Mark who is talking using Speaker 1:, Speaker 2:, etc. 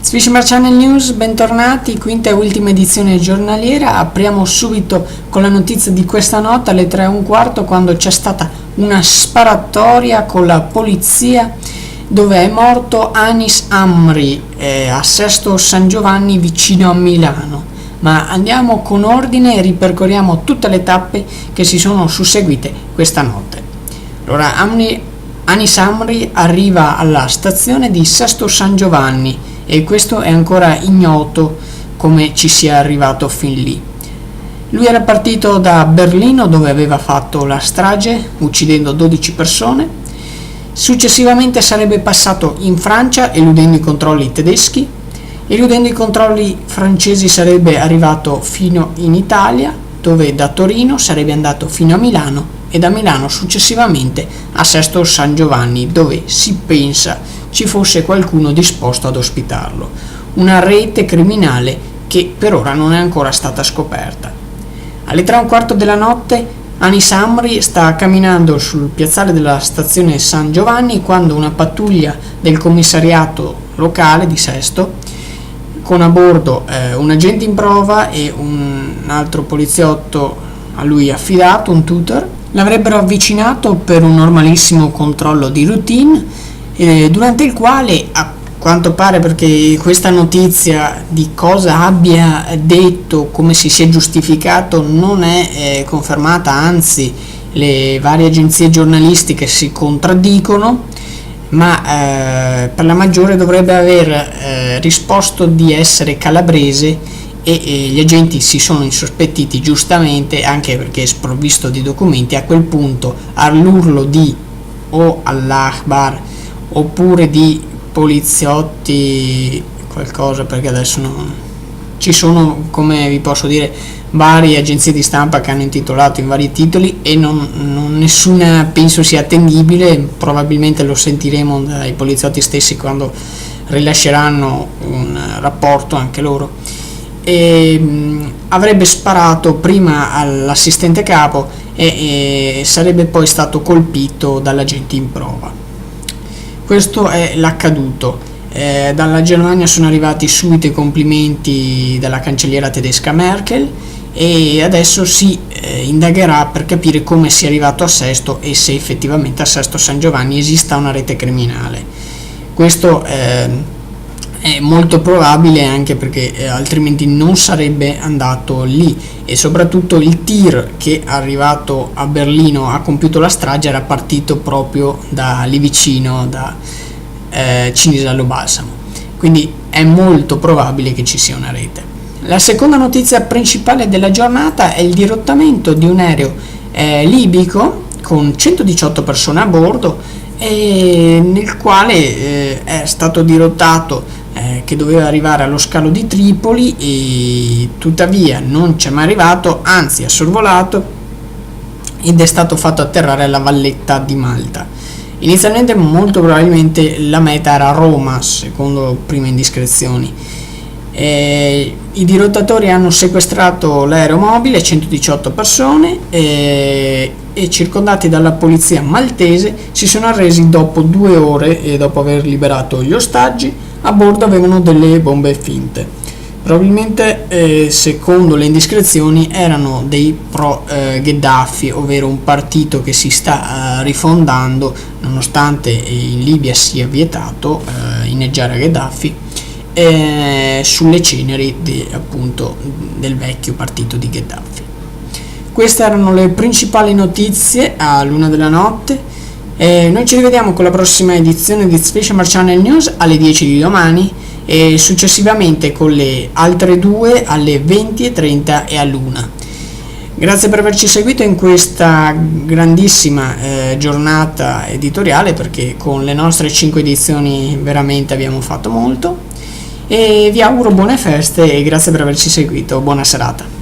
Speaker 1: Swisher Channel News, bentornati, quinta e ultima edizione giornaliera. Apriamo subito con la notizia di questa notte alle 3:15, quando c'è stata una sparatoria con la polizia dove è morto Anis Amri a Sesto San Giovanni vicino a Milano. Ma andiamo con ordine e ripercorriamo tutte le tappe che si sono susseguite questa notte. Allora, Anis Amri arriva alla stazione di Sesto San Giovanni e questo è ancora ignoto come ci sia arrivato fin lì. Lui era partito da Berlino, dove aveva fatto la strage uccidendo 12 persone. Successivamente sarebbe passato in Francia eludendo i controlli tedeschi. Eludendo i controlli francesi sarebbe arrivato fino in Italia, dove da Torino sarebbe andato fino a Milano e da Milano successivamente a Sesto San Giovanni, dove si pensa ci fosse qualcuno disposto ad ospitarlo. Una rete criminale che per ora non è ancora stata scoperta. Alle 3:15 della notte Anis Amri sta camminando sul piazzale della stazione San Giovanni quando una pattuglia del commissariato locale di Sesto, con a bordo un agente in prova e un altro poliziotto a lui affidato, un tutor, l'avrebbero avvicinato per un normalissimo controllo di routine, durante il quale, a quanto pare, perché questa notizia di cosa abbia detto, come si sia giustificato, non è confermata, anzi le varie agenzie giornalistiche si contraddicono, ma per la maggiore dovrebbe aver risposto di essere calabrese e gli agenti si sono insospettiti giustamente, anche perché è sprovvisto di documenti. A quel punto, all'urlo di o all'Akbar oppure di poliziotti qualcosa, perché adesso non ci sono, come vi posso dire, varie agenzie di stampa che hanno intitolato in vari titoli e nessuna penso sia attendibile. Probabilmente lo sentiremo dai poliziotti stessi quando rilasceranno un rapporto anche loro. Avrebbe sparato prima all'assistente capo e sarebbe poi stato colpito dall'agente in prova. Questo è l'accaduto. Dalla Germania sono arrivati subito i complimenti dalla cancelliera tedesca Merkel e adesso si indagherà per capire come sia arrivato a Sesto e se effettivamente a Sesto San Giovanni esista una rete criminale. Questo è molto probabile, anche perché altrimenti non sarebbe andato lì, e soprattutto il tir che è arrivato a Berlino, ha compiuto la strage, era partito proprio da lì vicino, da Cinisello Balsamo, quindi è molto probabile che ci sia una rete. La seconda notizia principale della giornata è il dirottamento di un aereo libico con 118 persone a bordo, nel quale è stato dirottato che doveva arrivare allo scalo di Tripoli e tuttavia non c'è mai arrivato, anzi ha sorvolato ed è stato fatto atterrare alla Valletta di Malta. Inizialmente molto probabilmente la meta era Roma, secondo prime indiscrezioni. I dirottatori hanno sequestrato l'aeromobile, 118 persone, e circondati dalla polizia maltese si sono arresi dopo 2 ore e dopo aver liberato gli ostaggi. A bordo avevano delle bombe finte. Probabilmente, secondo le indiscrezioni, erano dei pro Gheddafi, ovvero un partito che si sta rifondando nonostante in Libia sia vietato inneggiare a Gheddafi, sulle ceneri appunto del vecchio partito di Gheddafi. Queste erano le principali notizie all'1 della notte. Noi ci rivediamo con la prossima edizione di Swisher Channel News alle 10 di domani e successivamente con le altre 2 alle 20:30 e all'1. Grazie per averci seguito in questa grandissima giornata editoriale, perché con le nostre 5 edizioni veramente abbiamo fatto molto, e vi auguro buone feste e grazie per averci seguito. Buona serata.